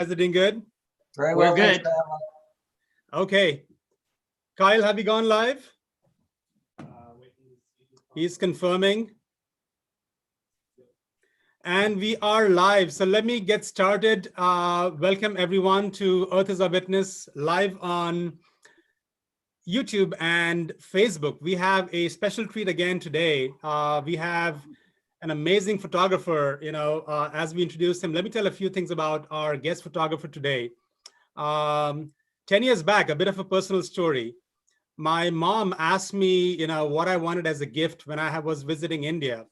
guys are doing good? Very well, We're thanks, good. Parimal. Okay. Kyle, have you gone live? He's confirming. And we are live. So let me get started. Welcome everyone to Earth is our Witness live on YouTube and Facebook. We have a special treat again today. We have an amazing photographer, as we introduce him. Let me tell a few things about our guest photographer today. 10 years back, a bit of a personal story. My mom asked me, what I wanted as a gift when I was visiting India.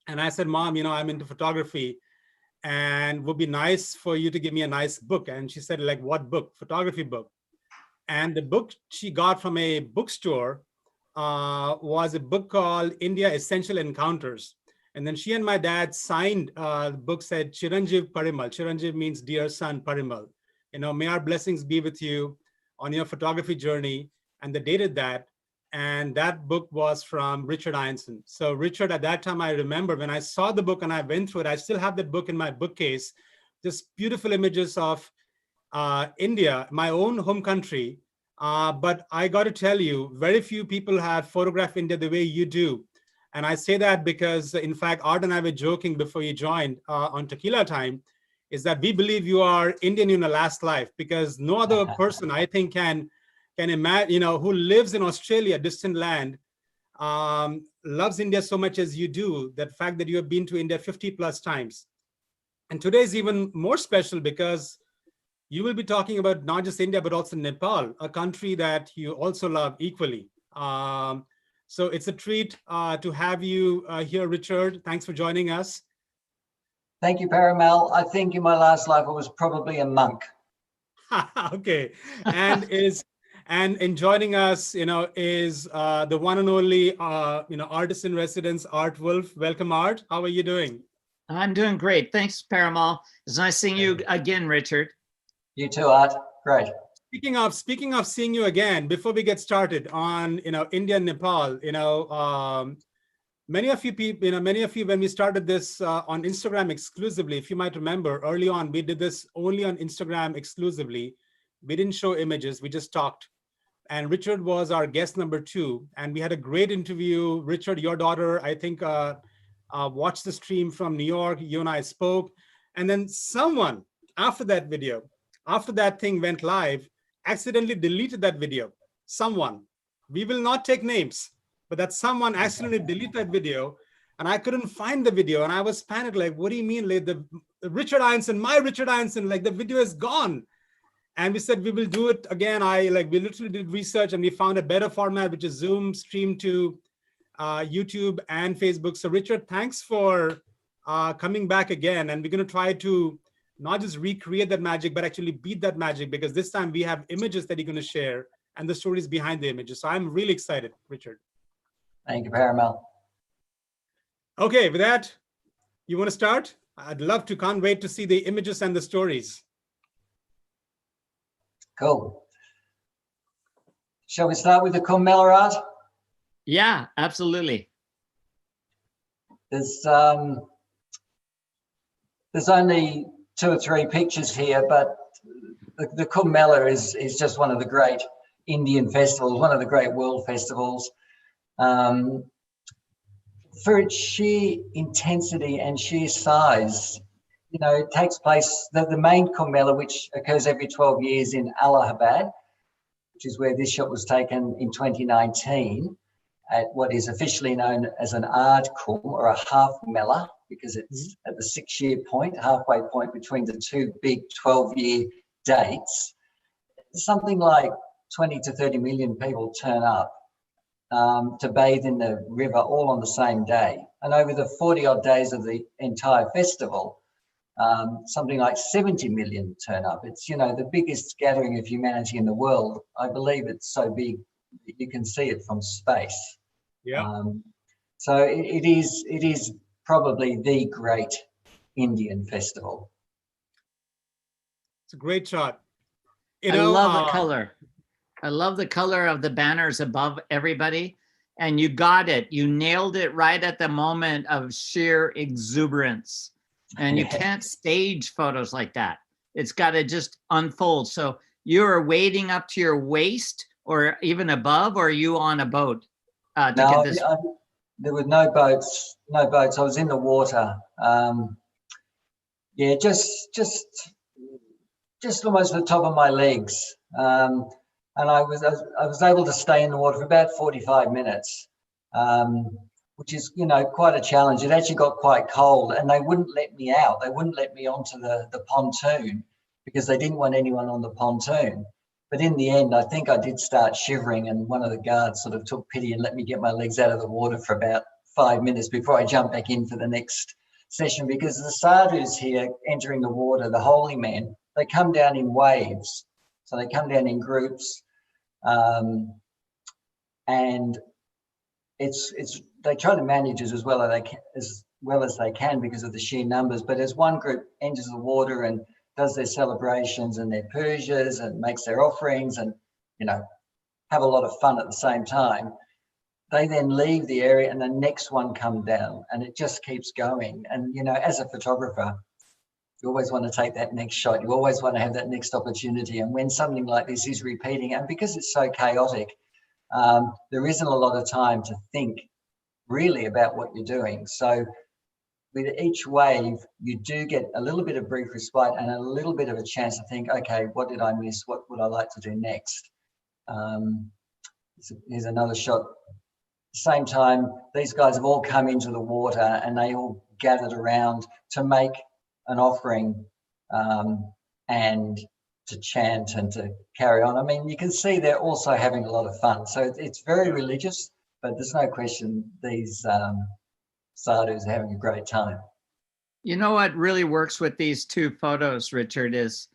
And I said, Mom, I'm into photography and would be nice for you to give me a nice book. And she said, like, what book? Photography book. And the book she got from a bookstore was a book called India Essential Encounters. And then she and my dad signed the book, said Chiranjeev Parimal. Chiranjeev means dear son Parimal. May our blessings be with you on your photography journey. And they dated that. And that book was from Richard Ianson. So Richard, at that time, I remember when I saw the book and I went through it, I still have that book in my bookcase, just beautiful images of India, my own home country. But I got to tell you, very few people have photographed India the way you do. And I say that because, in fact, Art and I were joking before you joined on Tequila Time, is that we believe you are Indian in the last life, because no other person, I think, can imagine, who lives in Australia, distant land, loves India so much as you do, that fact that you have been to India 50 plus times. And today is even more special because you will be talking about not just India, but also Nepal, a country that you also love equally. So it's a treat to have you here, Richard. Thanks for joining us. Thank you, Parimal. I think in my last life I was probably a monk. Okay, and joining us, is the one and only, artist in residence, Art Wolfe. Welcome, Art. How are you doing? I'm doing great. Thanks, Parimal. It's nice seeing you again, Richard. You too, Art. Great. Speaking of seeing you again, before we get started on, India and Nepal, many of you, when we started this on Instagram exclusively, if you might remember, early on, we did this only on Instagram exclusively. We didn't show images, we just talked. And Richard was our guest number 2. And we had a great interview. Richard, your daughter, I think, watched the stream from New York. You and I spoke. And then someone, after that video, after that thing went live, accidentally deleted that video. Someone. We will not take names, but that someone accidentally deleted that video. And I couldn't find the video. And I was panicked, like, what do you mean? Like, the Richard Ianson, my Richard Ianson, like, the video is gone. And we said, we will do it again. We literally did research and we found a better format, which is Zoom stream to YouTube and Facebook. So Richard, thanks for coming back again. And we're going to try to not just recreate that magic, but actually beat that magic, because this time we have images that you're going to share and the stories behind the images. So I'm really excited, Richard. Thank you, Parimal. Okay, with that, you want to start? I'd love to. Can't wait to see the images and the stories. Cool. Shall we start with the Kumbh Mela, Art? Yeah, absolutely. There's only 2 or 3 pictures here, but the Kumbh Mela is just one of the great Indian festivals, one of the great world festivals. For its sheer intensity and sheer size, it takes place, the main Kumbh Mela, which occurs every 12 years in Allahabad, which is where this shot was taken in 2019, at what is officially known as an Ard Kumbh, or a half Mela, because it's at the 6-year point, halfway point between the 2 big 12-year dates. Something like 20 to 30 million people turn up to bathe in the river all on the same day. And over the 40-odd days of the entire festival, something like 70 million turn up. It's, the biggest gathering of humanity in the world. I believe it's so big that you can see it from space. Yeah. So it is probably the great Indian festival. It's a great shot. I love the color. I love the color of the banners above everybody. And you got it. You nailed it right at the moment of sheer exuberance. And you can't stage photos like that. It's got to just unfold. So you are wading up to your waist or even above, or are you on a boat to get this? There were no boats, no boats. I was in the water. Yeah, just almost the top of my legs. And I was able to stay in the water for about 45 minutes, which is, quite a challenge. It actually got quite cold and they wouldn't let me out. They wouldn't let me onto the pontoon because they didn't want anyone on the pontoon. But in the end, I think I did start shivering, and one of the guards sort of took pity and let me get my legs out of the water for about 5 minutes before I jumped back in for the next session, because the sadhus here entering the water, the holy men, they come down in waves. So they come down in groups, and they try to manage it as well as they can because of the sheer numbers. But as one group enters the water and does their celebrations and their pujas and makes their offerings and, have a lot of fun at the same time, they then leave the area and the next one come down, and it just keeps going. And, as a photographer, you always want to take that next shot. You always want to have that next opportunity. And when something like this is repeating, and because it's so chaotic, there isn't a lot of time to think really about what you're doing. So with each wave, you do get a little bit of brief respite and a little bit of a chance to think, okay, what did I miss? What would I like to do next? Here's another shot. Same time, these guys have all come into the water and they all gathered around to make an offering and to chant and to carry on. I mean, you can see they're also having a lot of fun. So it's very religious, but there's no question these sadhus are having a great time. You know what really works with these two photos, Richard, is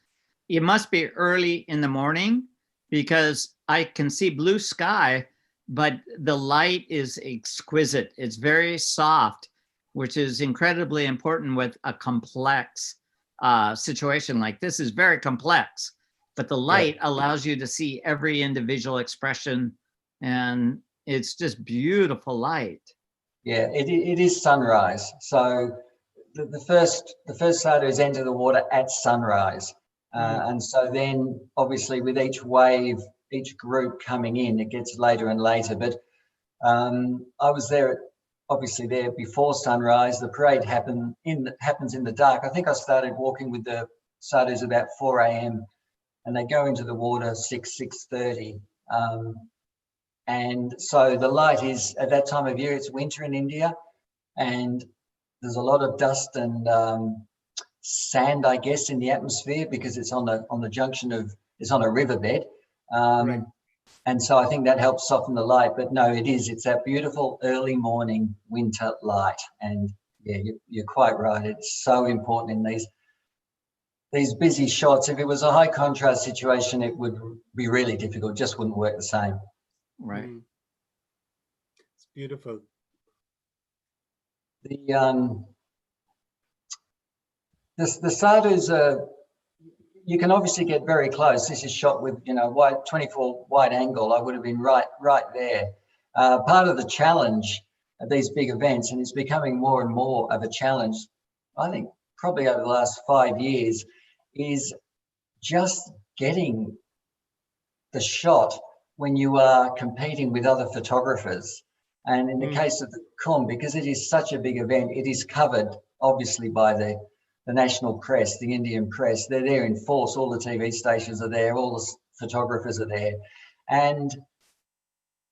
it must be early in the morning because I can see blue sky, but the light is exquisite. It's very soft, which is incredibly important with a complex situation like this. Is very complex, but the light allows you to see every individual expression, and it's just beautiful light. Yeah, it is sunrise. So the first sadhus enter the water at sunrise. And so then obviously with each wave, each group coming in, it gets later and later. But I was obviously there before sunrise. The parade happens in the dark. I think I started walking with the sadhus about 4 a.m. and they go into the water 6:30. And so the light is, at that time of year, it's winter in India, and there's a lot of dust and sand, I guess, in the atmosphere because it's on the junction of, it's on a riverbed. Right. And so I think that helps soften the light. But no, it's that beautiful early morning winter light. And yeah, you're quite right. It's so important in these busy shots. If it was a high contrast situation, it would be really difficult. It just wouldn't work the same. Right. It's beautiful. The sadhus are, you can obviously get very close. This is shot with, wide 24 wide angle. I would have been right there. Part of the challenge of these big events, and it's becoming more and more of a challenge, I think probably over the last 5 years, is just getting the shot when you are competing with other photographers. And in the case of the Kumbh, because it is such a big event, it is covered obviously by the national press, the Indian press. They're there in force. All the TV stations are there, all the photographers are there. And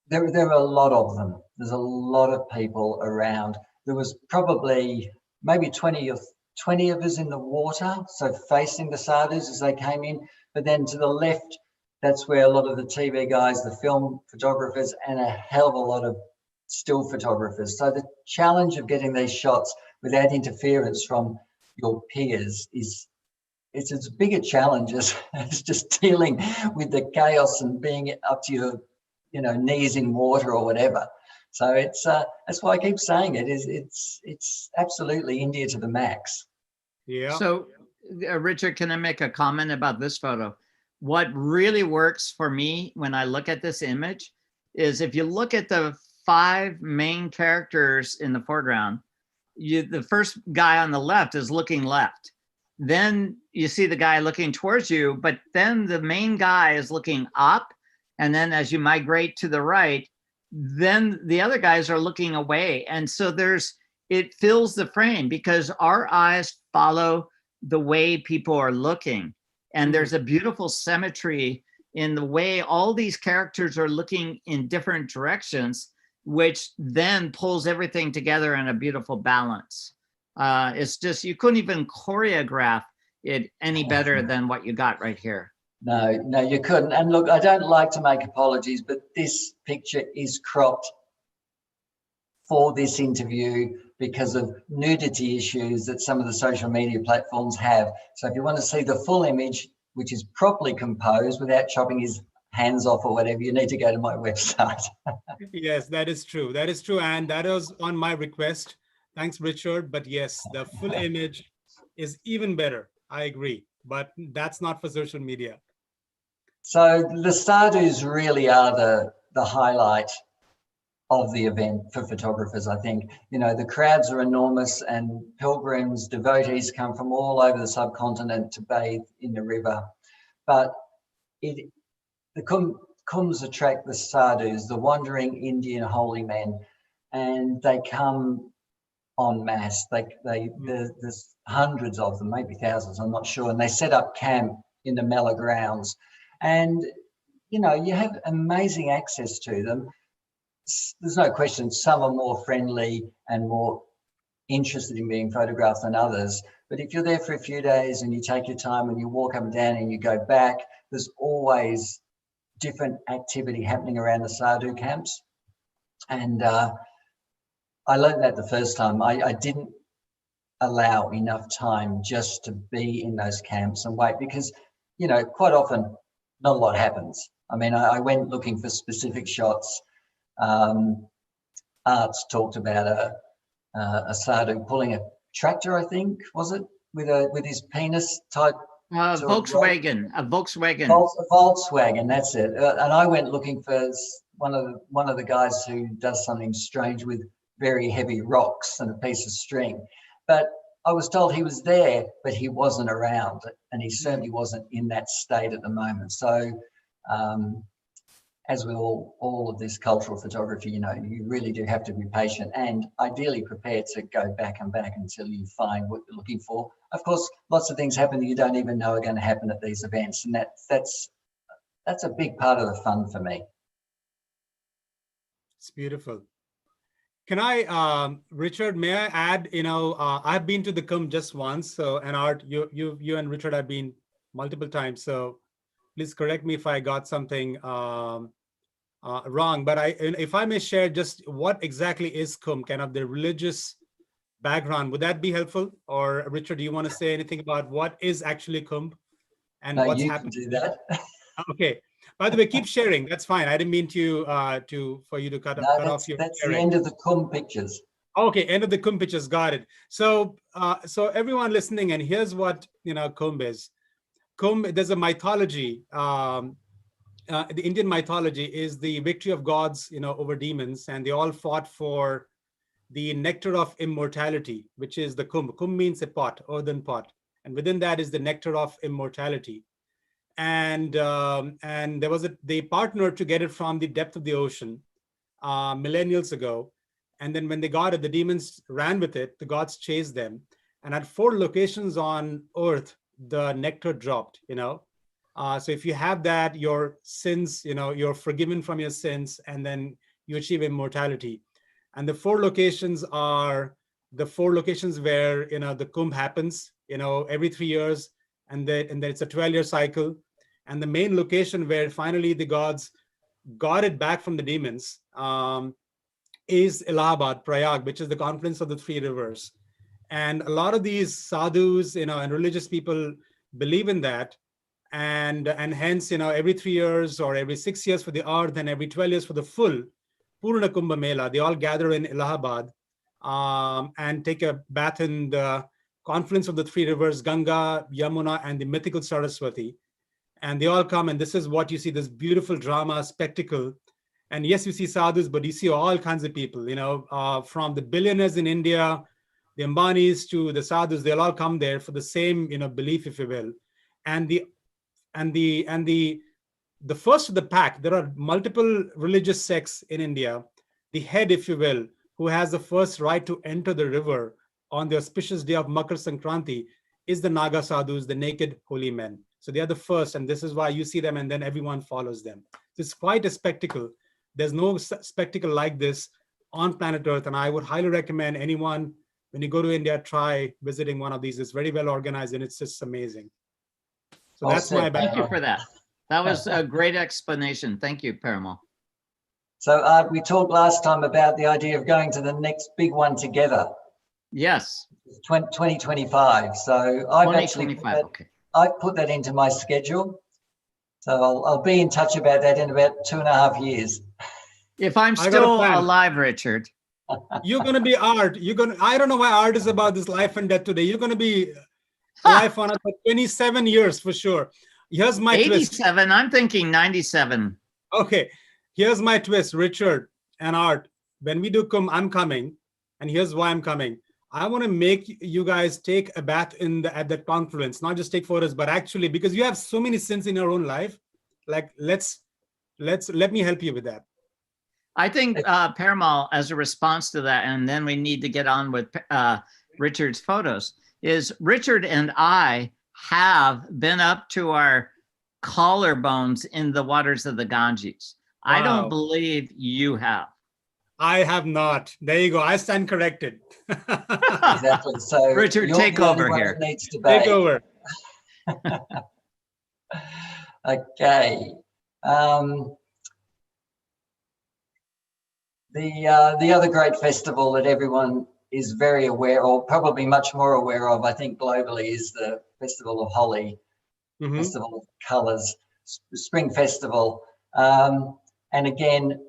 there are a lot of them. There's a lot of people around. There was probably maybe 20 of us in the water, so facing the sadhus as they came in. But then to the left, that's where a lot of the TV guys, the film photographers, and a hell of a lot of still photographers. So the challenge of getting these shots without interference from your peers it's as big a challenge as just dealing with the chaos and being up to your knees in water or whatever. So it's that's why I keep saying it's absolutely India to the max. Yeah. So Richard, can I make a comment about this photo? What really works for me when I look at this image is if you look at the 5 main characters in the foreground, the first guy on the left is looking left. then you see the guy looking towards you, but then the main guy is looking up. And then as you migrate to the right, then the other guys are looking away. And so it fills the frame because our eyes follow the way people are looking. And there's a beautiful symmetry in the way all these characters are looking in different directions, which then pulls everything together in a beautiful balance. It's just, you couldn't even choreograph it any better than what you got right here. No, you couldn't. And look, I don't like to make apologies, but this picture is cropped for this interview because of nudity issues that some of the social media platforms have. So if you want to see the full image, which is properly composed without chopping his hands off or whatever, you need to go to my website. Yes, that is true. That is true. And that was on my request. Thanks, Richard. But yes, the full image is even better. I agree. But that's not for social media. So the sadhus really are the highlight of the event for photographers, I think. You know, the crowds are enormous and pilgrims, devotees come from all over the subcontinent to bathe in the river. But the Kumbhs attract the sadhus, the wandering Indian holy men, and they come en masse. There's hundreds of them, maybe thousands, I'm not sure, and they set up camp in the Mela grounds. And, you know, you have amazing access to them. There's no question some are more friendly and more interested in being photographed than others. But if you're there for a few days and you take your time and you walk up and down and you go back, there's always different activity happening around the sadhu camps. And I learned that the first time. I didn't allow enough time just to be in those camps and wait because, you know, quite often not a lot happens. I mean, I went looking for specific shots. Art's talked about a sadhu pulling a tractor, I think, was it, with his penis type. Volkswagen, a Volkswagen. Volkswagen, that's it. And I went looking for one of the guys who does something strange with very heavy rocks and a piece of string. But I was told he was there, but he wasn't around, and he certainly wasn't in that state at the moment. So, as with all of this cultural photography, you know, you really do have to be patient and ideally prepared to go back and back until you find what you're looking for. Of course, lots of things happen that you don't even know are going to happen at these events, and that's a big part of the fun for me. It's beautiful. Can I, Richard, may I add, you know, I've been to the Kumbh just once, so, and Art, you and Richard have been multiple times, so please correct me if I got something wrong, but if I may share just what exactly is Kumbh, kind of the religious background, would that be helpful? Or Richard, do you want to say anything about what is actually Kumbh and no, what's you happening? can do that. Okay. By the way, keep sharing. That's fine. I didn't mean for you to cut off your. That's sharing. the end of the Kumbh pictures. Okay, end of the Kumbh pictures. Got it. So, so everyone listening, and here's what Kumbh is. Kumbh, there's a mythology. The Indian mythology is the victory of gods, over demons, and they all fought for the nectar of immortality, which is the Kumbh. Kumbh means a pot, earthen pot, and within that is the nectar of immortality. And they partnered to get it from the depth of the ocean millennials ago. And then when they got it, the demons ran with it, the gods chased them. And at 4 locations on earth, the nectar dropped, So if you have that, your sins, you're forgiven from your sins, and then you achieve immortality. And the 4 locations are the 4 locations where, the Kumbh happens, every 3 years. And then it's a 12-year cycle. And the main location where finally the gods got it back from the demons is Allahabad, Prayag, which is the confluence of the 3 rivers. And a lot of these sadhus, and religious people believe in that. And hence, every 3 years or every 6 years for the earth and every 12 years for the full Purna Kumbh Mela, they all gather in Allahabad and take a bath in the confluence of the 3 rivers, Ganga, Yamuna, and the mythical Saraswati. And they all come, and this is what you see, this beautiful drama, spectacle. And yes, you see sadhus, but you see all kinds of people, from the billionaires in India the Ambanis to the Sadhus, they'll all come there for the same, belief, if you will. And the first of the pack, there are multiple religious sects in India. The head, if you will, who has the first right to enter the river on the auspicious day of Makar Sankranti is the Naga Sadhus, the naked holy men. So they are the first, and this is why you see them, and then everyone follows them. It's quite a spectacle. There's no spectacle like this on planet Earth, and I would highly recommend anyone, when you go to India, try visiting one of these. It's very well organized, and it's just amazing. So Well that's said. my background. Thank you for that. That was a great explanation. Thank you, Parimal. So Art, we talked last time about the idea of going to the next big one together. Yes. 2025. So I've actually 2025. Okay. I put that into my schedule. So I'll be in touch about that in about 2.5 years. If I'm I got a still plan. alive, Richard. You're going to be Art. I don't know why Art is about this life and death today. You're going to be alive for another 27 years for sure. Here's my twist. 87. I'm thinking 97. Okay. Here's my twist, Richard and Art. When we do Kumbh, I'm coming. And here's why I'm coming. I want to make you guys take a bath at the confluence, not just take photos, but actually, because you have so many sins in your own life, like let me help you with that. I think Parimal, as a response to that, and then we need to get on with Richard's photos, is Richard and I have been up to our collarbones in the waters of the Ganges. Wow. I don't believe you have. I have not. There you go. I stand corrected. Exactly. So Richard, take over here. Take over. Okay. The other great festival that everyone is very aware of, probably much more aware of, I think globally, is the Festival of Holi, Festival of Colours, Spring Festival. And again,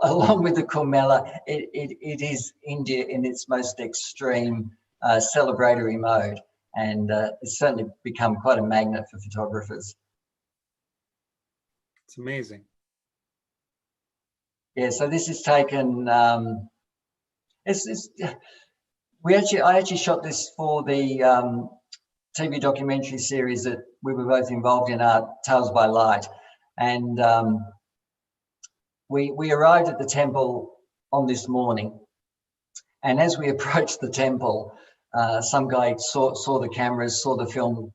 along with the Kumbh Mela, it is India in its most extreme celebratory mode, and it's certainly become quite a magnet for photographers. It's amazing. Yeah, so this is taken. I actually shot this for the TV documentary series that we were both involved in, Tales by Light, and we arrived at the temple on this morning, and as we approached the temple, some guy saw the cameras, saw the film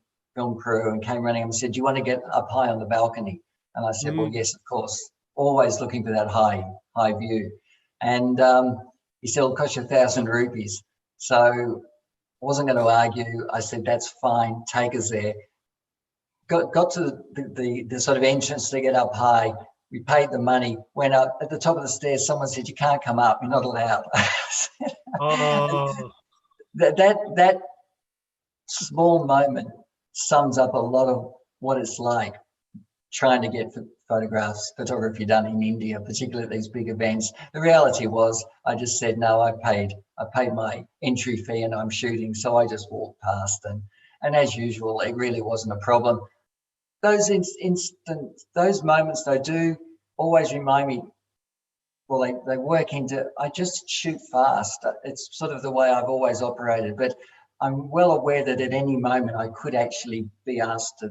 crew, and came running and said, "Do you want to get up high on the balcony?" And I said, "Well, yes, of course. Always looking for that high view." And he said, "It'll cost you 1,000 rupees." So I wasn't going to argue. I said, "That's fine. Take us there." Got to the sort of entrance to get up high. We paid the money, went up. At the top of the stairs, someone said, "You can't come up. You're not allowed." Oh. That small moment sums up a lot of what it's like trying to get photography done in India, particularly at these big events. The reality was, I just said, "No, I paid my entry fee and I'm shooting." So I just walked past, and as usual, it really wasn't a problem. Those those moments, though, do always remind me, well, they work into, I just shoot fast. It's sort of the way I've always operated, but I'm well aware that at any moment I could actually be asked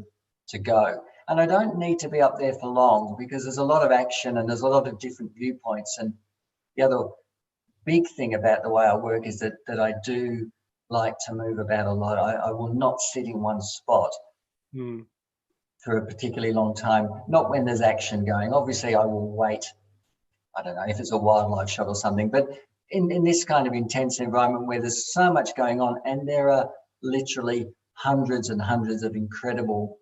to go. And I don't need to be up there for long because there's a lot of action and there's a lot of different viewpoints. And the other big thing about the way I work is that I do like to move about a lot. I will not sit in one spot for a particularly long time, not when there's action going. Obviously, I will wait. I don't know if it's a wildlife shot or something, but in this kind of intense environment where there's so much going on and there are literally hundreds and hundreds of incredible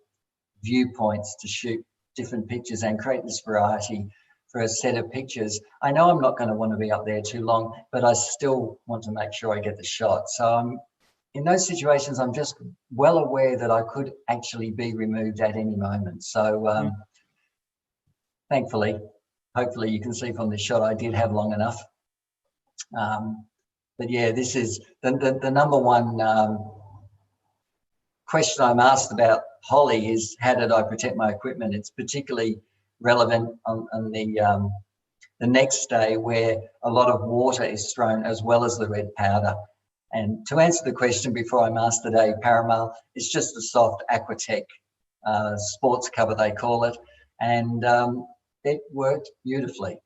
viewpoints to shoot different pictures and create this variety for a set of pictures, I know I'm not going to want to be up there too long, but I still want to make sure I get the shot. So in those situations, I'm just well aware that I could actually be removed at any moment. So thankfully, hopefully you can see from this shot, I did have long enough. But yeah, this is the number one question I'm asked about Holi is, how did I protect my equipment? It's particularly relevant on the the next day where a lot of water is thrown as well as the red powder. And to answer the question before I master the day, Parimal, it's just a soft Aquatech sports cover, they call it. And it worked beautifully.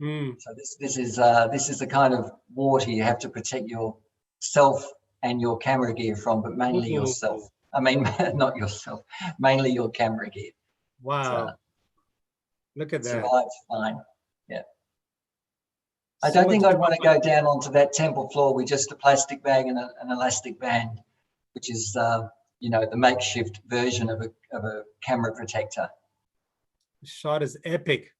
So this is the kind of water you have to protect yourself and your camera gear from, but mainly yourself. I mean, not yourself, mainly your camera gear. Wow. Look at that. Survives fine. Yeah. I So don't think much I'd want to go down onto that temple floor with just a plastic bag and an elastic band, which is, you know, the makeshift version of a camera protector. The shot is epic.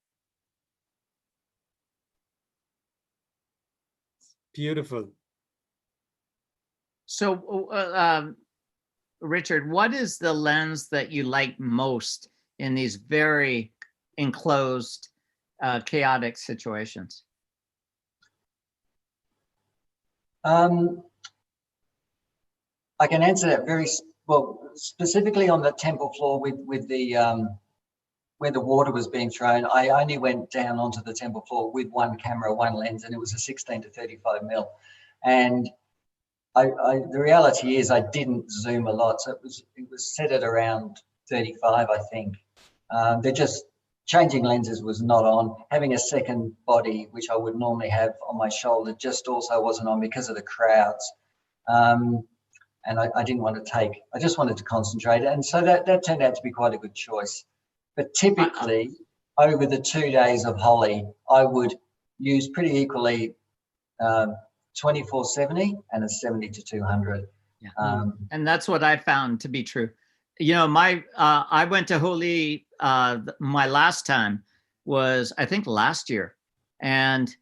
Beautiful. So, Richard, what is the lens that you like most in these very enclosed, chaotic situations? I can answer that very well, specifically on the temple floor with the where the water was being thrown. I only went down onto the temple floor with one camera, one lens, and it was a 16 to 35 mil. And the reality is I didn't zoom a lot, so it was set at around 35, I think. They're just changing lenses was not on. Having a second body, which I would normally have on my shoulder, just also wasn't on because of the crowds. And I didn't want to take, I just wanted to concentrate. And so that turned out to be quite a good choice. But typically, over the 2 days of Holi, I would use pretty equally 24-70 and a 70 to 200. Yeah. And that's what I found to be true. You know, I went to Holi, my last time was, I think, last year. And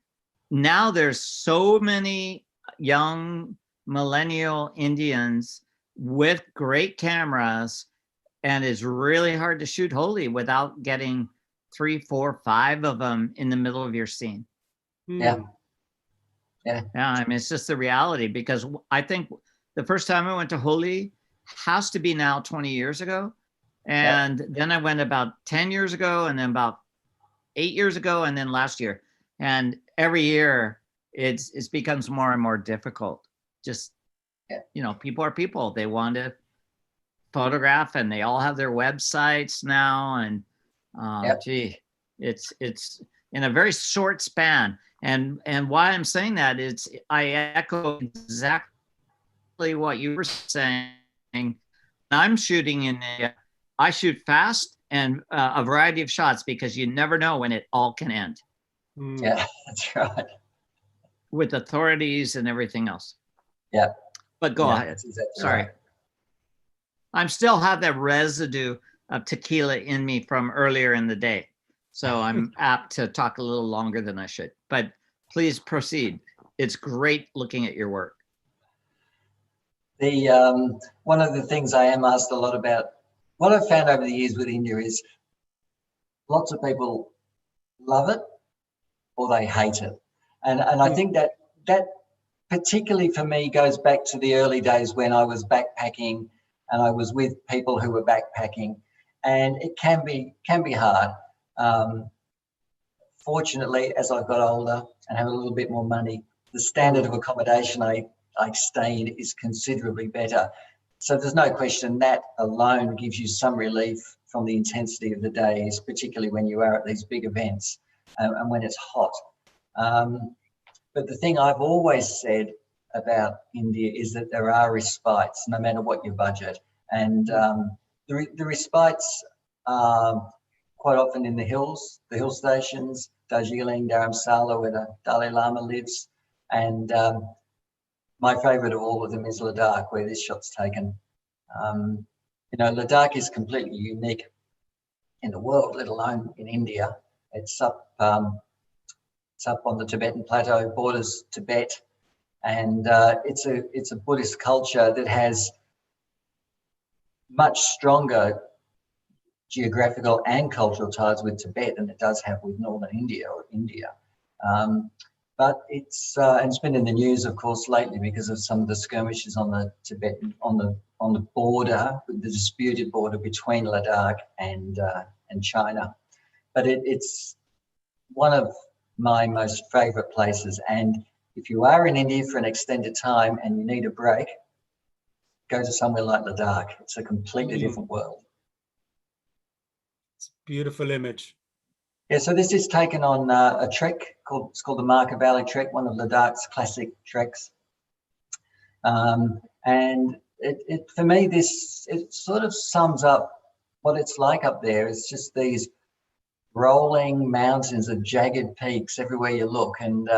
now there's so many young millennial Indians with great cameras, and it's really hard to shoot Holi without getting 3, 4, 5 of them in the middle of your scene. Yeah. Yeah, I mean, it's just the reality, because I think the first time I went to Holi has to be now 20 years ago. And then I went about 10 years ago, and then about 8 years ago, and then last year. And every year it becomes more and more difficult. Just, you know, people are people. They want to photograph, and they all have their websites now. And gee, it's in a very short span. And why I'm saying that is I echo exactly what you were saying. I'm shooting in India. I shoot fast and a variety of shots, because you never know when it all can end. Yeah, that's right. With authorities and everything else. Yeah. But go ahead. Exactly. Sorry. Right. I'm still have that residue of tequila in me from earlier in the day. So I'm apt to talk a little longer than I should. But please proceed. It's great looking at your work. One of the things I am asked a lot about, what I've found over the years with India is lots of people love it or they hate it. And I think that particularly for me goes back to the early days when I was backpacking and I was with people who were backpacking, and it can be hard. Fortunately, as I've got older and have a little bit more money, the standard of accommodation I stay in is considerably better. So there's no question that alone gives you some relief from the intensity of the days, particularly when you are at these big events and when it's hot. But the thing I've always said about India is that there are respites, no matter what your budget. And the respites are quite often in the hills, the hill stations, Darjeeling, Dharamsala, where the Dalai Lama lives. And my favourite of all of them is Ladakh, where this shot's taken. You know, Ladakh is completely unique in the world, let alone in India. It's up on the Tibetan plateau, borders Tibet, and it's a Buddhist culture that has much stronger geographical and cultural ties with Tibet than it does have with northern India or India. But it's been in the news, of course, lately because of some of the skirmishes on the Tibetan on the border, the disputed border between Ladakh and China. But it's one of my most favorite places. And if you are in India for an extended time and you need a break, go to somewhere like Ladakh. It's a completely different world. It's a beautiful image. Yeah, so this is taken on a trek it's called the Marka Valley Trek, one of Ladakh's classic treks. And it for me, it sort of sums up what it's like up there. It's just these rolling mountains of jagged peaks everywhere you look. And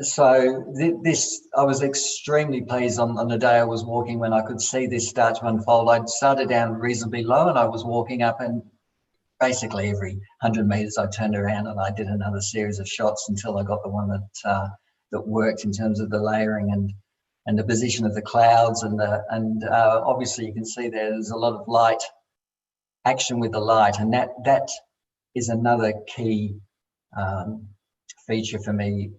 so this, I was extremely pleased on the day I was walking when I could see this start to unfold. I'd started down reasonably low and I was walking up, and basically every 100 meters I turned around and I did another series of shots until I got the one that worked in terms of the layering and the position of the clouds, and obviously you can see there's a lot of light action with the light, and that is another key feature for me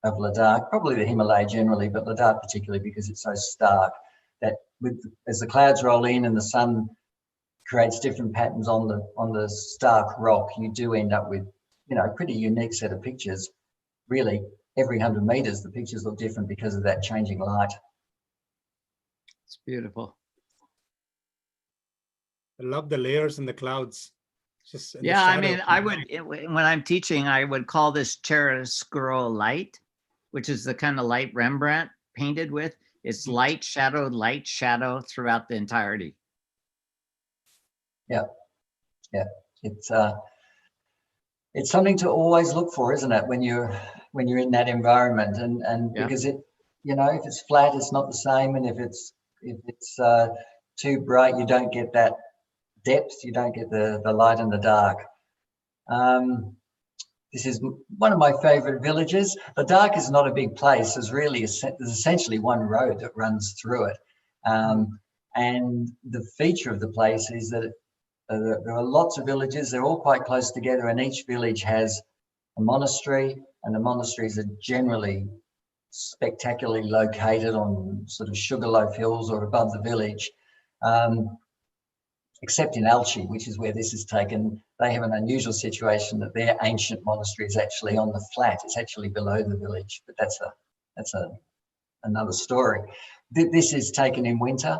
of Ladakh, probably the Himalaya generally, but Ladakh particularly because it's so stark, that as the clouds roll in and the sun creates different patterns on the stark rock, you do end up with, you know, a pretty unique set of pictures. Really, every 100 meters, the pictures look different because of that changing light. It's beautiful. I love the layers in the clouds. Just in the Yeah, I shadow. mean, when I'm teaching, I would call this chiaroscuro light, which is the kind of light Rembrandt painted with. It's light shadow throughout the entirety. Yeah, yeah, it's something to always look for, isn't it? When you're in that environment, and Yeah. because it, you know, if it's flat, it's not the same, and if it's too bright, you don't get that depth, you don't get the light and the dark. This is one of my favorite villages. Ladakh is not a big place. There's essentially one road that runs through it. And the feature of the place is that there are lots of villages. They're all quite close together, and each village has a monastery, and the monasteries are generally spectacularly located on sort of Sugarloaf Hills or above the village. Except in Alchi, which is where this is taken, they have an unusual situation that their ancient monastery is actually on the flat. It's actually below the village, but that's another story. This is taken in winter.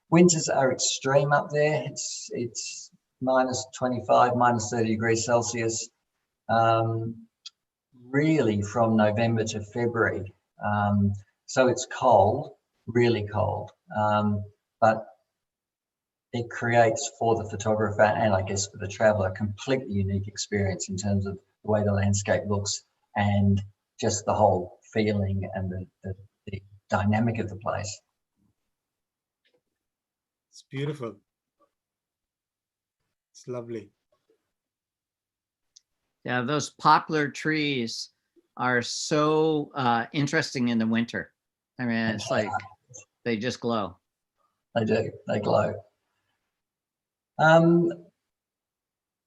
Winters are extreme up there. It's minus 25, minus 30 degrees Celsius, really from November to February. So it's cold, really cold, but it creates for the photographer and I guess for the traveler a completely unique experience in terms of the way the landscape looks and just the whole feeling and the dynamic of the place. It's beautiful. It's lovely. Yeah, those poplar trees are so interesting in the winter. I mean, it's like they just glow. They do, they glow.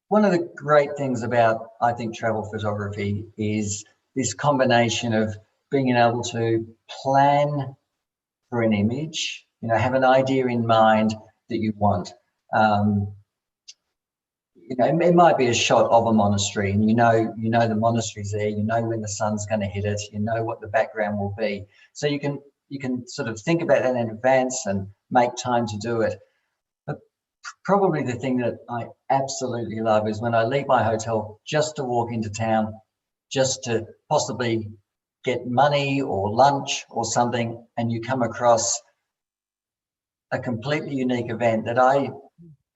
One of the great things about, I think, travel photography is this combination of being able to plan for an image, you know, have an idea in mind that you want. You know, it might be a shot of a monastery, and you know the monastery's there. You know when the sun's going to hit it. You know what the background will be, so you can sort of think about that in advance and make time to do it. But probably the thing that I absolutely love is when I leave my hotel just to walk into town, just to possibly get money or lunch or something, and you come across a completely unique event that I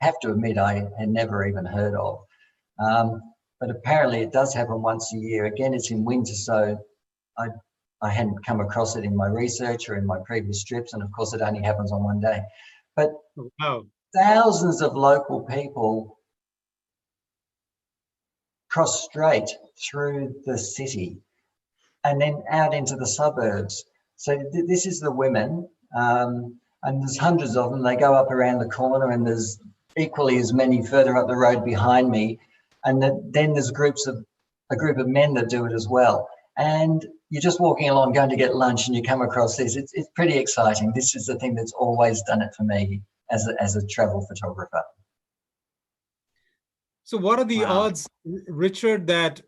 have to admit I had never even heard of. But apparently it does happen once a year. Again, it's in winter, so I hadn't come across it in my research or in my previous trips, and of course it only happens on one day. But Wow. thousands of local people cross straight through the city and then out into the suburbs. So this is the women, and there's hundreds of them. They go up around the corner, and there's equally as many further up the road behind me. And then there's a group of men that do it as well. And you're just walking along, going to get lunch, and you come across this. It's pretty exciting. This is the thing that's always done it for me as a travel photographer. So what are the Wow. odds, Richard, that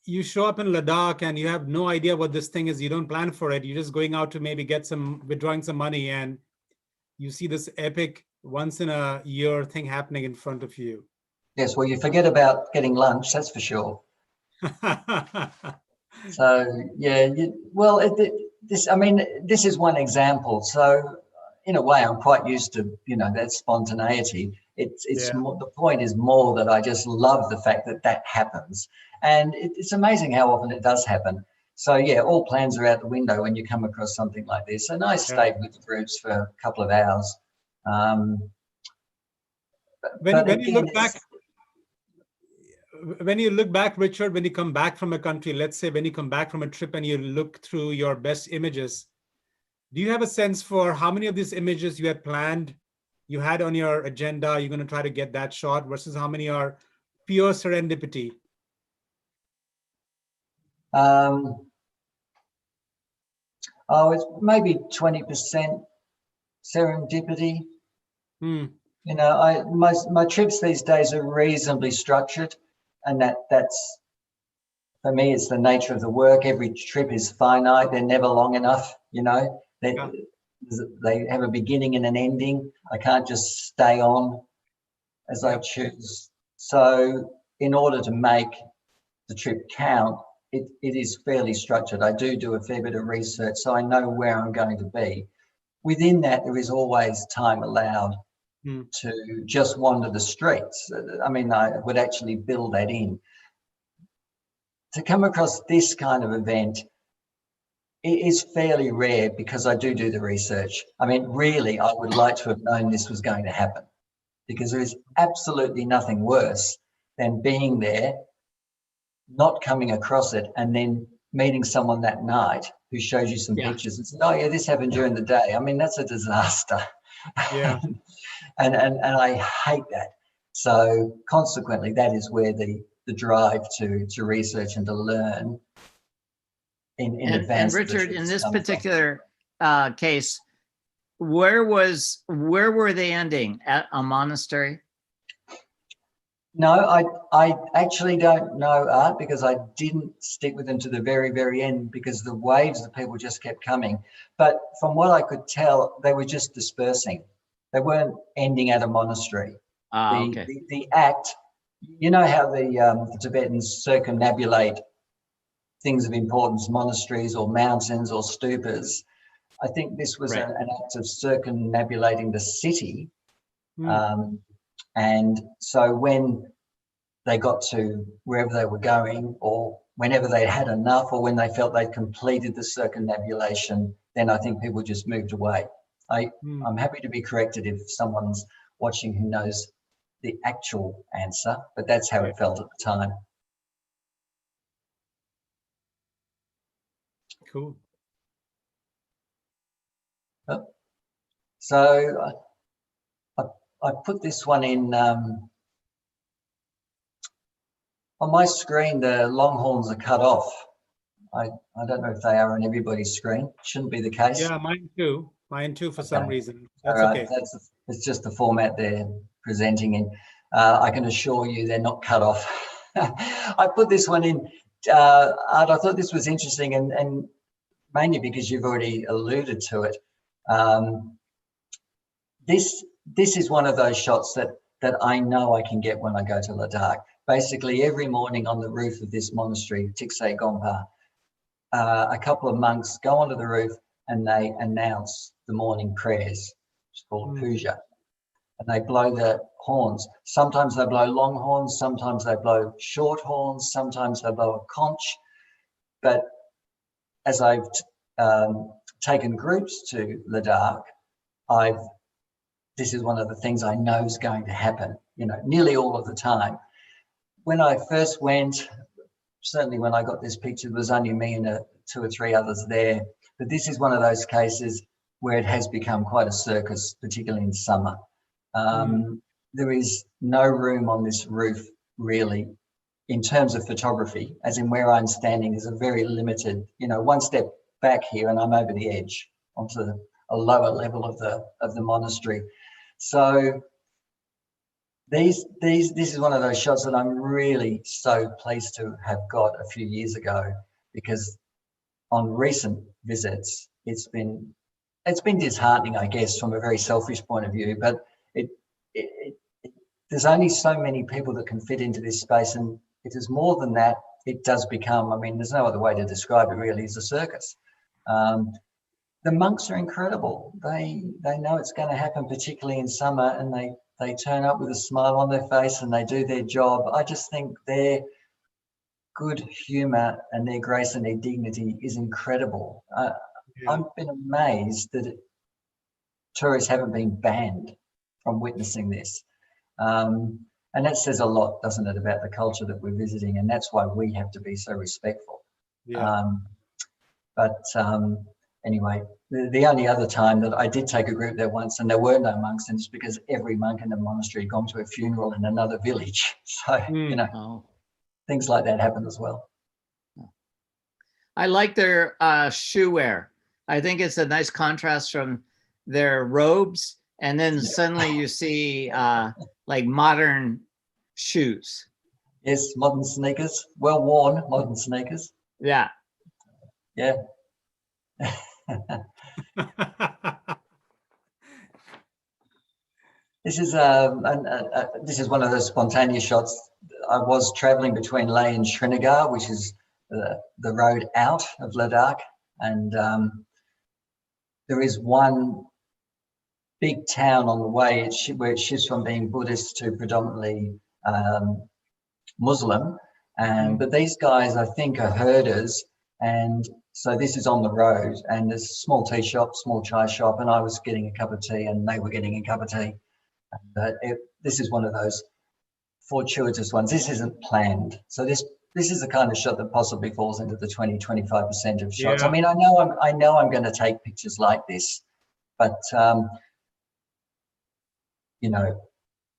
you show up in Ladakh and you have no idea what this thing is, you don't plan for it, you're just going out to maybe withdrawing some money, and you see this epic once in a year thing happening in front of you? Yes, well, you forget about getting lunch, that's for sure. So yeah, this is one example. So in a way, I'm quite used to, that spontaneity. It's Yeah. more, the point is more that I just love the fact that that happens, and it's amazing how often it does happen. So yeah, all plans are out the window when you come across something like this. And I stayed with the groups for a couple of hours. When you look back, Richard, when you come back from a country, let's say when you come back from a trip and you look through your best images, do you have a sense for how many of these images you had planned, you had on your agenda, you're going to try to get that shot, versus how many are pure serendipity? It's maybe 20% serendipity. My trips these days are reasonably structured, and that's for me, it's the nature of the work. Every trip is finite. They're never long enough. They have a beginning and an ending. I can't just stay on as I choose. So in order to make the trip count, it is fairly structured. I do a fair bit of research, so I know where I'm going to be. Within that, there is always time allowed to just wander the streets. I mean, I would actually build that in. To come across this kind of event, it is fairly rare because I do the research. I mean, really, I would like to have known this was going to happen, because there is absolutely nothing worse than being there, not coming across it, and then meeting someone that night who shows you some pictures and says, oh yeah, this happened during the day. I mean, that's a disaster. Yeah. and I hate that. So consequently, that is where the drive to research and to learn in advance. And Richard, in this particular case, where were they ending? At a monastery? No, I actually don't know, Art, because I didn't stick with them to the very, very end, because the waves of people just kept coming. But from what I could tell, they were just dispersing. They weren't ending at a monastery. Okay. The act, you know how the Tibetans circumnavigate things of importance, monasteries or mountains or stupas. I think this was an act of circumnavigulating the city. And so when they got to wherever they were going, or whenever they had enough, or when they felt they'd completed the circumnavigation, then I think people just moved away. I'm happy to be corrected if someone's watching who knows the actual answer, but that's how it felt at the time. Cool. So I put this one in on my screen. The longhorns are cut off. I don't know if they are on everybody's screen. Shouldn't be the case. Yeah, mine too. Mine too, for some reason. That's all right. okay. It's just the format they're presenting in. I can assure you they're not cut off. I put this one in, Art. I thought this was interesting, and mainly because you've already alluded to it. This is one of those shots that I know I can get when I go to Ladakh. Basically, every morning on the roof of this monastery, Tikse Gompa, a couple of monks go onto the roof and they announce the morning prayers. It's called puja. And they blow the horns. Sometimes they blow long horns, sometimes they blow short horns, sometimes they blow a conch. But as I've taken groups to Ladakh, this is one of the things I know is going to happen, nearly all of the time. When I first went, certainly when I got this picture, there was only me and two or three others there. But this is one of those cases where it has become quite a circus, particularly in summer. There is no room on this roof, really, in terms of photography, as in where I'm standing is a very limited, one step back here and I'm over the edge onto a lower level of the monastery. So This is one of those shots that I'm really so pleased to have got a few years ago, because on recent visits, it's been disheartening, I guess, from a very selfish point of view, but there's only so many people that can fit into this space, and if there's more than that, it does become, I mean, there's no other way to describe it really, as a circus. The monks are incredible. They know it's going to happen, particularly in summer, and they turn up with a smile on their face and they do their job. I just think their good humour and their grace and their dignity is incredible. I've been amazed that tourists haven't been banned from witnessing this. And that says a lot, doesn't it, about the culture that we're visiting, and that's why we have to be so respectful. Anyway, the only other time that I did take a group there once, and there were no monks, and it's because every monk in the monastery had gone to a funeral in another village. So, you know, things like that happen as well. I like their shoe wear. I think it's a nice contrast from their robes, and then suddenly you see like modern shoes. Yes, modern sneakers, well worn modern sneakers. Yeah. Yeah. This is one of those spontaneous shots. I was traveling between Leh and Srinagar, which is the road out of Ladakh, and there is one big town on the way where it shifts from being Buddhist to predominantly Muslim, but these guys, I think, are herders, and so this is on the road, and there's a small tea shop, small chai shop, and I was getting a cup of tea and they were getting a cup of tea. This is one of those fortuitous ones. This isn't planned. So this is the kind of shot that possibly falls into the 20-25% of shots. I mean, I know I'm going to take pictures like this, but you know,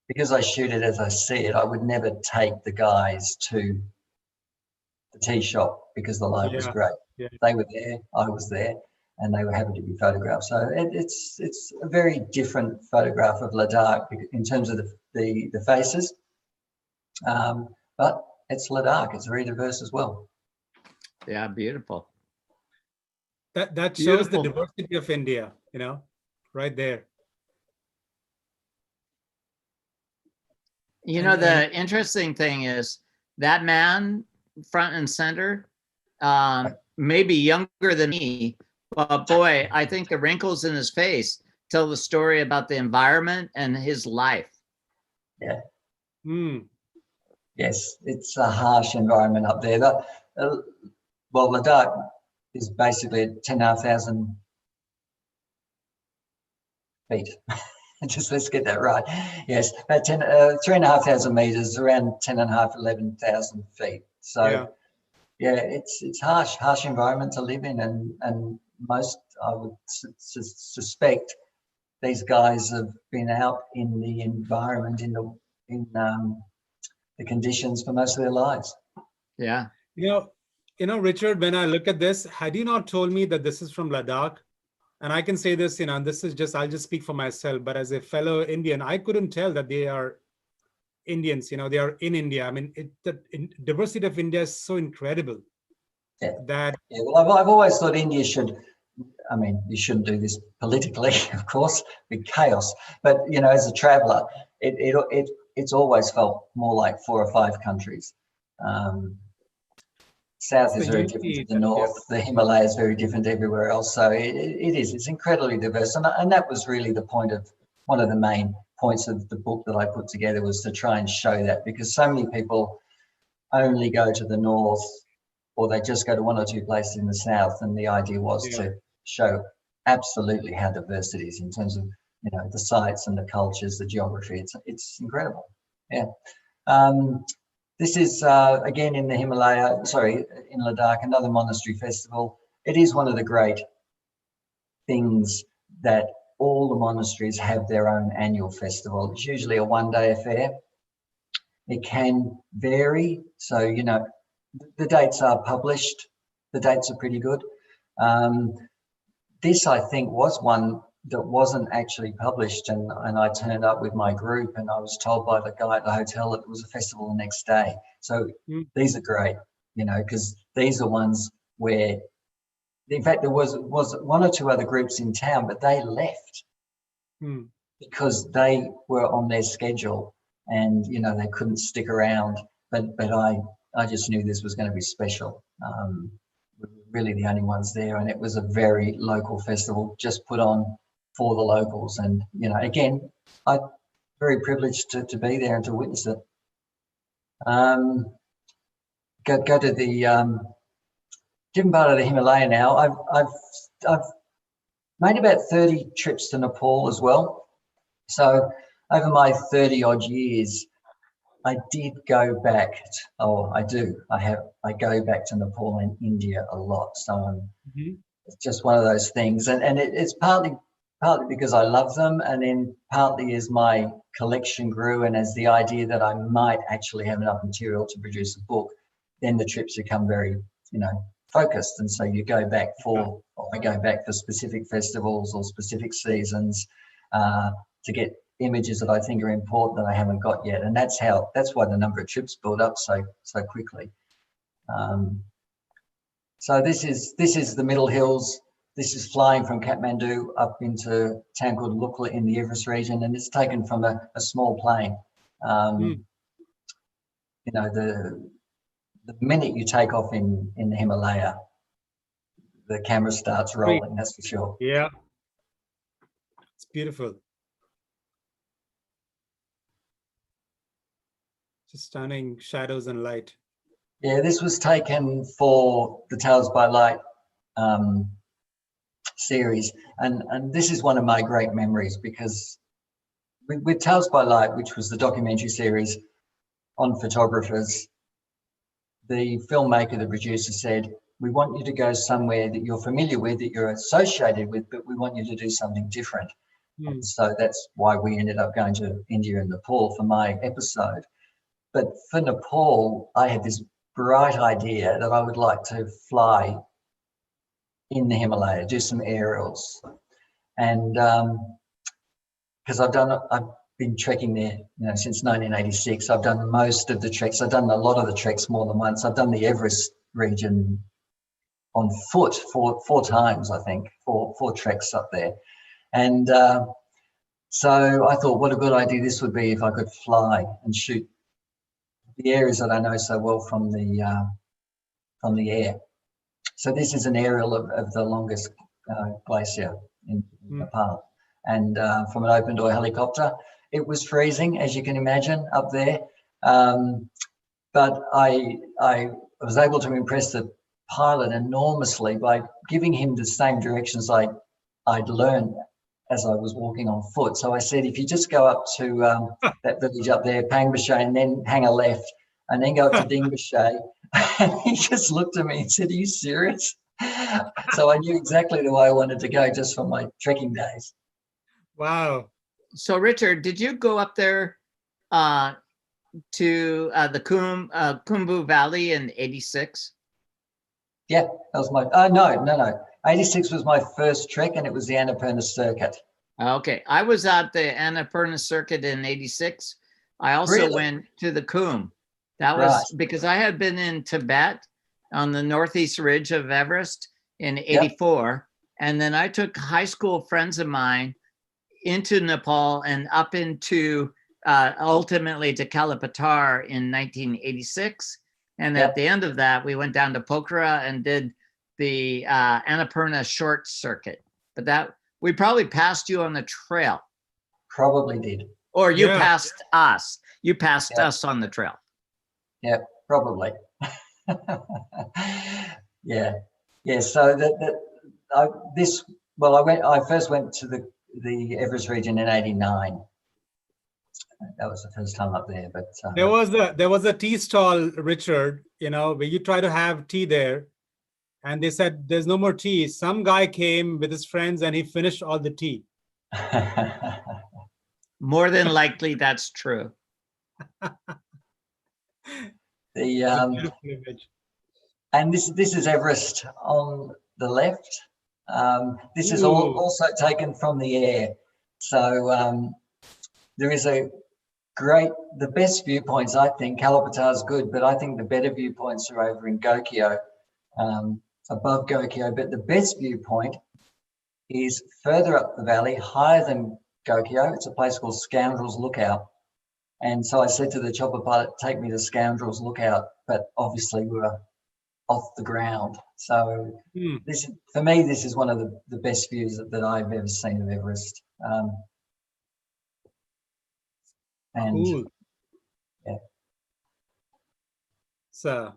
because I shoot it as I see it, I would never take the guys to the tea shop because the light was great. They were there, I was there, and they were happy to be photographed. So it's a very different photograph of Ladakh in terms of the faces, but it's Ladakh. It's very diverse as well. Yeah, beautiful. That shows the diversity of India, you know, right there. You know, the interesting thing is that man front and center, maybe younger than me, but boy, I think the wrinkles in his face tell the story about the environment and his life. Yeah. Yes, it's a harsh environment up there. Well, Ladakh is basically 10,500 feet. Just let's get that right. Yes, about 3,500 meters, around 10,500, 11,000 feet. So yeah, it's harsh environment to live in, and most, I would suspect, these guys have been out in the environment, in the conditions for most of their lives. Yeah. You know, Richard, when I look at this, had you not told me that this is from Ladakh, and I can say this, you know, this is just, I'll just speak for myself, but as a fellow Indian, I couldn't tell that they are Indians, you know, they are in India. I mean, the diversity of India is so incredible. Well, I've always thought India should, I mean, you shouldn't do this politically, of course, with chaos, but, you know, as a traveler, it's always felt more like 4 or 5 countries. South is very different to the north. The Himalayas is very different everywhere else. So it's incredibly diverse. And that was really the point of, one of the main points of the book that I put together, was to try and show that, because so many people only go to the north, or they just go to 1 or 2 places in the south. And the idea was to show absolutely how diverse it is in terms of, you know, the sites and the cultures, the geography. It's incredible. Yeah. This is, again, in the in Ladakh, another monastery festival. It is one of the great things that all the monasteries have their own annual festival. It's usually a 1-day affair. It can vary. So, you know, the dates are published. The dates are pretty good. This, I think, was one that wasn't actually published, and I turned up with my group, and I was told by the guy at the hotel that it was a festival the next day. So these are great, you know, because these are ones where, in fact, there was one or two other groups in town, but they left because they were on their schedule, and you know they couldn't stick around. But I just knew this was going to be special. We were really the only ones there, and it was a very local festival, just put on for the locals. And you know, again, I'm very privileged to be there and to witness it. Go to the different part of the Himalaya now. I've made about 30 trips to Nepal as well. So over my 30 odd years, I did go back. I go back to Nepal and India a lot. So it's just one of those things, and it's partly because I love them, and then partly as my collection grew, and as the idea that I might actually have enough material to produce a book, then the trips become very, you know, focused, and so you go back I go back for specific festivals or specific seasons to get images that I think are important that I haven't got yet, and that's why the number of trips build up so quickly. So this is the Middle Hills. This is flying from Kathmandu up into a town called Lukla in the Everest region, and it's taken from a small plane. You know, the minute you take off in the Himalaya, the camera starts rolling, that's for sure. Yeah, it's beautiful. Just stunning shadows and light. Yeah, this was taken for the Tales by Light series, and this is one of my great memories, because with Tales by Light, which was the documentary series on photographers, the filmmaker, the producer said, we want you to go somewhere that you're familiar with, that you're associated with, but we want you to do something different. So that's why we ended up going to India and Nepal for my episode. But for Nepal, I had this bright idea that I would like to fly in the Himalaya, do some aerials. And because I've been trekking there, you know, since 1986. I've done most of the treks. I've done a lot of the treks more than once. I've done the Everest region on foot four times, I think, four treks up there. And so I thought, what a good idea this would be if I could fly and shoot the areas that I know so well from the air. So this is an aerial of the longest glacier in Nepal, and from an open door helicopter. It was freezing, as you can imagine, up there, but I was able to impress the pilot enormously by giving him the same directions I'd learned as I was walking on foot. So I said, if you just go up to that village up there, Pangbache, and then hang a left, and then go up to Dingbache. And he just looked at me and said, are you serious? So I knew exactly the way I wanted to go just from my trekking days. Wow. So Richard, did you go up there to the Kumbh Valley in '86? Yeah, that was my, no. 86 was my first trek, and it was the Annapurna circuit. Okay, I was at the Annapurna circuit in '86. I also went to the Kumbh. That was because I had been in Tibet on the northeast ridge of Everest in '84. And then I took high school friends of mine into Nepal and up into ultimately to Kalipatar in 1986. And at the end of that, we went down to Pokhara and did the Annapurna short circuit. But that we probably passed you on the trail. Probably did. Or you passed us. You passed us on the trail. Yeah, probably. Yeah. So I first went to the Everest region in '89. That was the first time up there. But there was a tea stall, Richard, you know, where you try to have tea there, and they said there's no more tea. Some guy came with his friends and he finished all the tea. More than likely, that's true. And this is Everest on the left, This is Ooh. also taken from the air. So there is the best viewpoints, I think. Kalapatar is good, but I think the better viewpoints are over in Gokyo, above Gokyo. But the best viewpoint is further up the valley, higher than Gokyo. It's a place called Scoundrels Lookout. And so I said to the chopper pilot, take me to Scoundrels Lookout, but obviously we were off the ground. So this, for me, this is one of the best views that I've ever seen of Everest. And Cool. yeah. So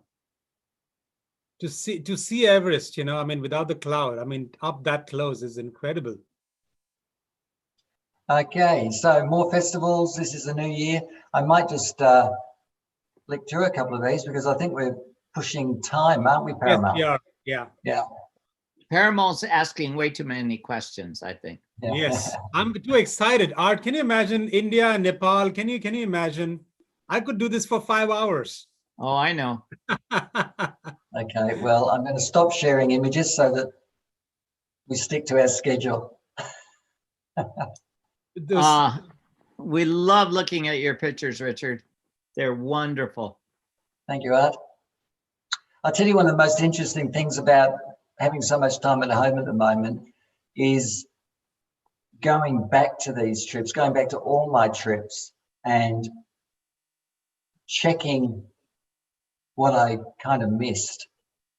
to see Everest, I mean, without the cloud, I mean, up that close is incredible. Okay, so more festivals. This is the new year. I might just flick through a couple of these because I think we're pushing time, aren't we, Parimal? Yes, we are. Yeah. Yeah. Parimal's asking way too many questions, I think. Yeah. Yes, I'm too excited. Art, can you imagine India and Nepal? Can you imagine? I could do this for 5 hours. Oh, I know. Okay, well, I'm going to stop sharing images so that we stick to our schedule. We love looking at your pictures, Richard. They're wonderful. Thank you, Art. I'll tell you one of the most interesting things about having so much time at home at the moment is going back to these trips, going back to all my trips and checking what I kind of missed.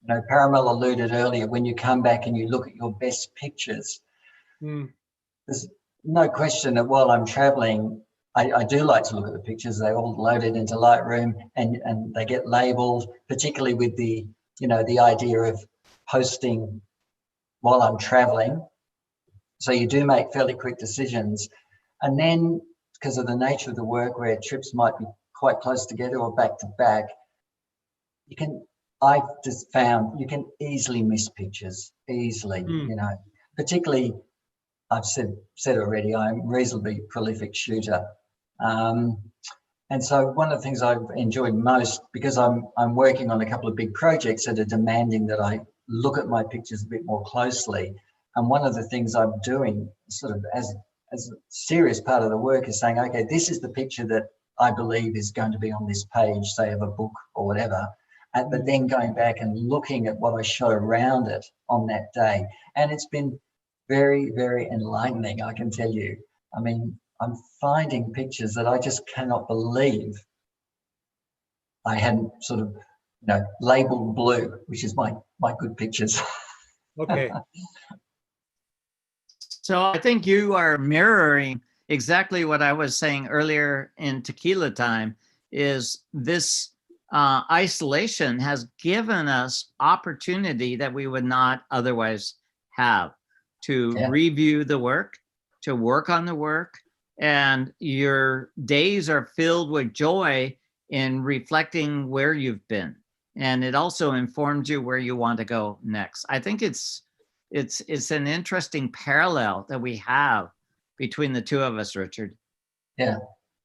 Parimal alluded earlier, when you come back and you look at your best pictures, there's no question that while I'm traveling, I do like to look at the pictures. They're all loaded into Lightroom and they get labeled, particularly with the idea of posting while I'm traveling. So you do make fairly quick decisions. And then because of the nature of the work where trips might be quite close together or back to back, I've just found you can easily miss pictures, easily, particularly, I've said already, I'm a reasonably prolific shooter. And so one of the things I've enjoyed most, because I'm working on a couple of big projects that are demanding that I look at my pictures a bit more closely. And one of the things I'm doing sort of as a serious part of the work is saying, okay, this is the picture that I believe is going to be on this page, say of a book or whatever. But then going back and looking at what I shot around it on that day. And it's been very, very enlightening, I can tell you. I mean, I'm finding pictures that I just cannot believe I hadn't sort of, labeled blue, which is my good pictures. Okay. So I think you are mirroring exactly what I was saying earlier in tequila time, is this isolation has given us opportunity that we would not otherwise have to review the work, to work on the work, and your days are filled with joy in reflecting where you've been. And it also informs you where you want to go next. I think it's an interesting parallel that we have between the two of us, Richard. Yeah,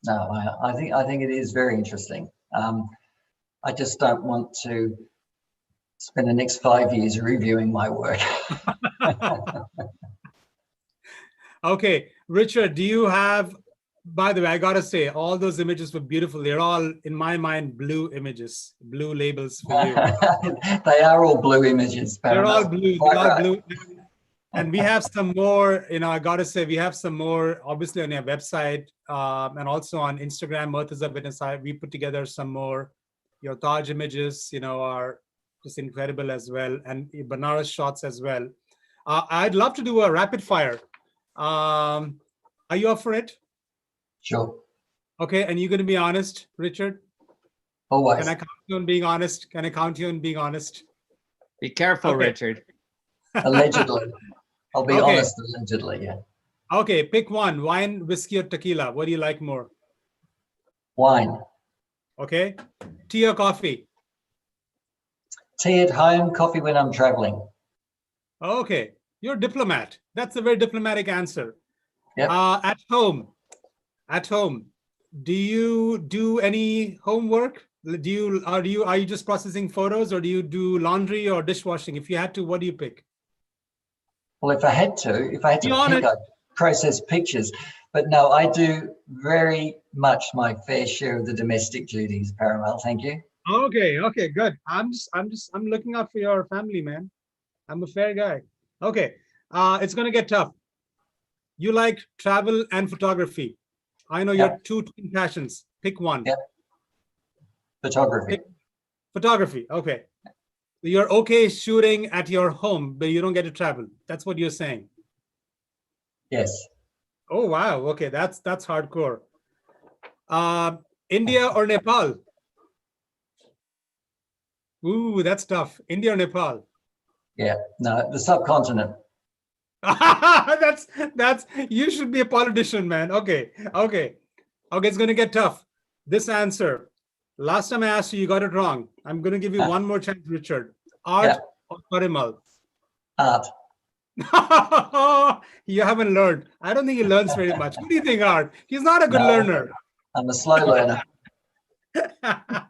no, I think it is very interesting. I just don't want to spend the next 5 years reviewing my work. Okay, Richard, do you have, by the way, I gotta say, all those images were beautiful. They're all, in my mind, blue images, blue labels for you. They are all blue images. They're all blue, they're all right. blue. And we have some more, I gotta say, we have some more, obviously on your website and also on Instagram, Earth is a Witness. We put together some more. Your Taj images, are just incredible as well. And Banaras shots as well. I'd love to do a rapid fire. Are you up for it? Sure. Okay, and you're going to be honest, Richard? Always. Can I count you on being honest? Can I count you on being honest? Be careful, okay. Richard. Allegedly. I'll be honest, allegedly, yeah. Okay, pick one, wine, whiskey, or tequila. What do you like more? Wine. Okay. Tea or coffee? Tea at home, coffee when I'm traveling. Okay, you're a diplomat. That's a very diplomatic answer. Yep. At home, do you do any homework? Are you just processing photos, or do you do laundry or dishwashing? If you had to, what do you pick? Well, if I had Be to pick, honest. I'd process pictures. But no, I do very much my fair share of the domestic duties, Parimal. Thank you. Okay, okay, good. I'm looking out for your family, man. I'm a fair guy. Okay, it's gonna get tough. You like travel and photography. I know your Yep, two twin passions. Pick one. yep. Photography. Pick photography. Okay. You're okay shooting at your home, but you don't get to travel. That's what you're saying. Yes. Oh wow. Okay, that's hardcore. Uh, India or Nepal? Ooh, that's tough. India or Nepal? Yeah. No, the subcontinent. That's you should be a politician, man. Okay, okay, okay. It's gonna get tough. This answer. Last time I asked you, you got it wrong. I'm gonna give you one more chance, Richard. Yeah. Art or Parimal? Art. You haven't learned. I don't think he learns very much. What do you think, Art? He's not a good No, learner. I'm a slow learner. That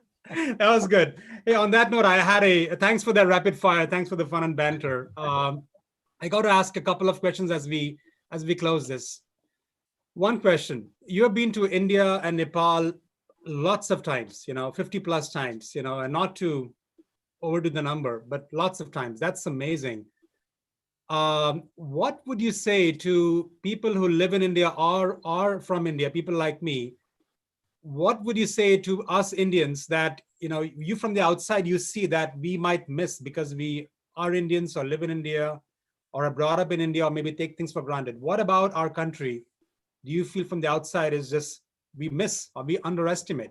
was good. Hey, on that note, I had a thanks for that rapid fire. Thanks for the fun and banter. I got to ask a couple of questions as we close this. One question: you have been to India and Nepal lots of times, 50 plus times, and not to overdo the number, but lots of times. That's amazing. What would you say to people who live in India or are from India, people like me? What would you say to us Indians that, you from the outside, you see that we might miss because we are Indians or live in India or are brought up in India or maybe take things for granted? What about our country do you feel from the outside is just we miss or we underestimate?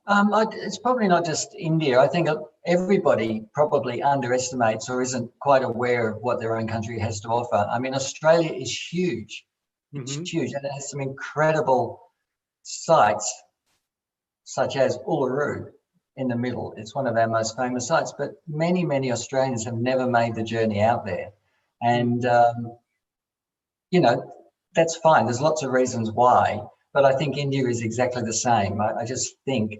It's probably not just India. I think everybody probably underestimates or isn't quite aware of what their own country has to offer. I mean, Australia is huge. It's Mm-hmm. huge, and it has some incredible sites, such as Uluru in the middle. It's one of our most famous sites, but many, many Australians have never made the journey out there. And, that's fine. There's lots of reasons why, but I think India is exactly the same. I just think,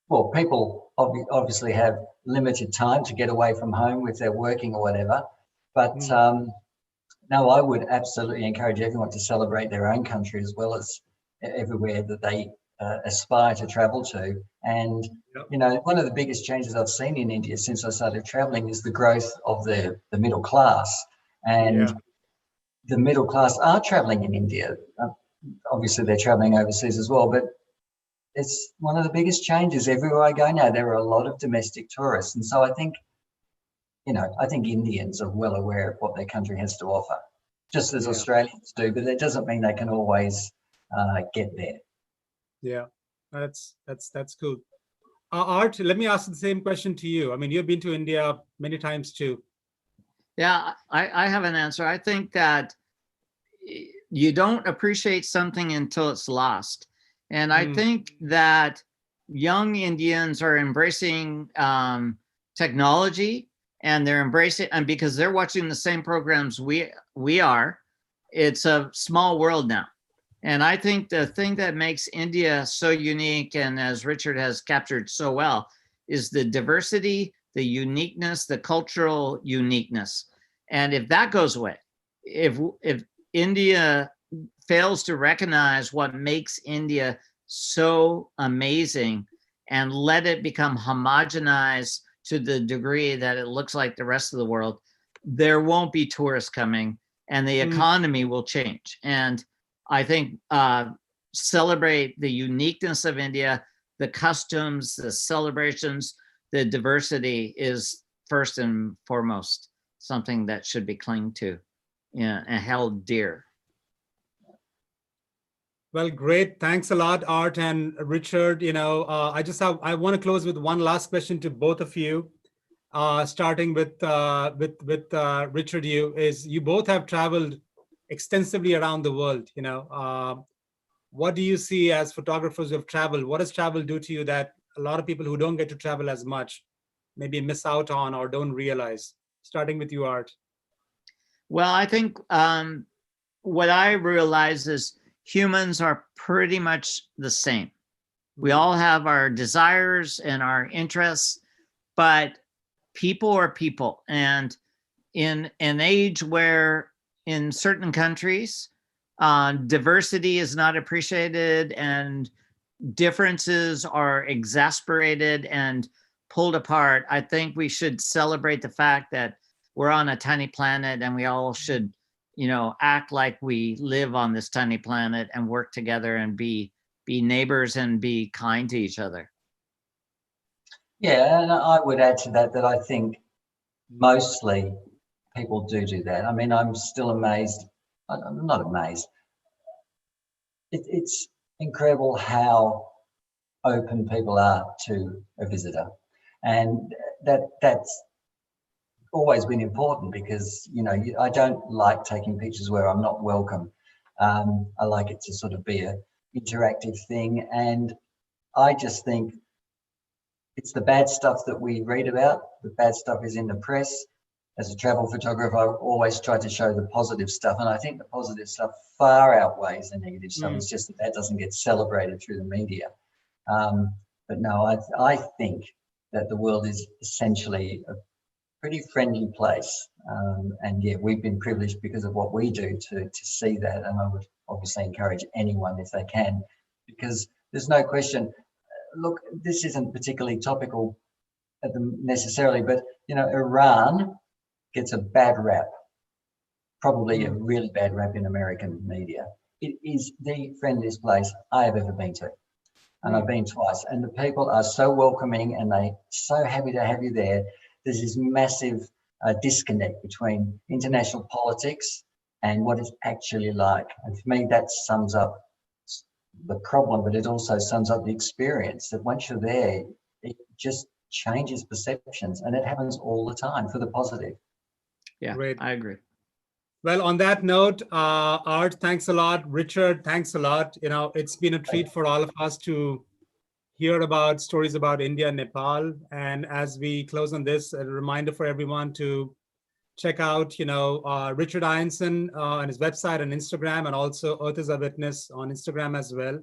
well, people obviously have limited time to get away from home if they're working or whatever. But no, I would absolutely encourage everyone to celebrate their own country as well as everywhere that they aspire to travel to. And, one of the biggest changes I've seen in India since I started traveling is the growth of the middle class. And the middle class are traveling in India. Obviously, they're traveling overseas as well, but it's one of the biggest changes. Everywhere I go now, there are a lot of domestic tourists. And so I think, I think Indians are well aware of what their country has to offer, just as Australians do, but that doesn't mean they can always get there. Yeah, that's cool. Art, let me ask the same question to you. I mean, you've been to India many times too. Yeah, I have an answer. I think that you don't appreciate something until it's lost. And I think that young Indians are embracing technology, and they're embracing, and because they're watching the same programs we are, it's a small world now. And I think the thing that makes India so unique, and as Richard has captured so well, is the diversity, the uniqueness, the cultural uniqueness. And if that goes away, if India fails to recognize what makes India so amazing and let it become homogenized to the degree that it looks like the rest of the world, there won't be tourists coming and the economy will change. And I think celebrate the uniqueness of India, the customs, the celebrations, the diversity is first and foremost something that should be clung to and held dear. Well, great. Thanks a lot, Art and Richard. I want to close with one last question to both of you. Starting with Richard, you both have traveled extensively around the world. What do you see as photographers who have traveled? What does travel do to you that a lot of people who don't get to travel as much maybe miss out on or don't realize? Starting with you, Art. Well, I think what I realize is humans are pretty much the same. We all have our desires and our interests, but people are people. And in an age where in certain countries, diversity is not appreciated and differences are exasperated and pulled apart, I think we should celebrate the fact that we're on a tiny planet and we all should, act like we live on this tiny planet and work together and be neighbors and be kind to each other. Yeah, and I would add to that I think mostly people do that. I mean, I'm still amazed. I'm not amazed. It's incredible how open people are to a visitor, and that's always been important because I don't like taking pictures where I'm not welcome. I like it to sort of be an interactive thing, and I just think it's the bad stuff that we read about. The bad stuff is in the press. As a travel photographer, I always try to show the positive stuff, and I think the positive stuff far outweighs the negative stuff. It's just that doesn't get celebrated through the media. But no, I think that the world is essentially a pretty friendly place, and yeah, we've been privileged because of what we do to see that. And I would obviously encourage anyone if they can, because there's no question. Look, this isn't particularly topical necessarily, but Iran gets a bad rap, probably a really bad rap in American media. It is the friendliest place I have ever been to, and I've been twice. And the people are so welcoming, and they're so happy to have you there. There's this massive disconnect between international politics and what it's actually like. And for me, that sums up the problem, but it also sums up the experience, that once you're there, it just changes perceptions, and it happens all the time for the positive. Yeah, great. I agree. Well, on that note, Art, thanks a lot. Richard, thanks a lot. It's been a treat for all of us to hear about stories about India and Nepal. And as we close on this, a reminder for everyone to check out, Richard Ianson on his website and Instagram, and also Earth is a Witness on Instagram as well.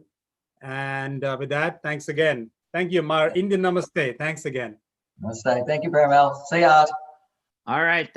And with that, thanks again. Thank you, Mar. Indian Namaste. Thanks again. Namaste. Thank you, Parimal. See you, Art. All right.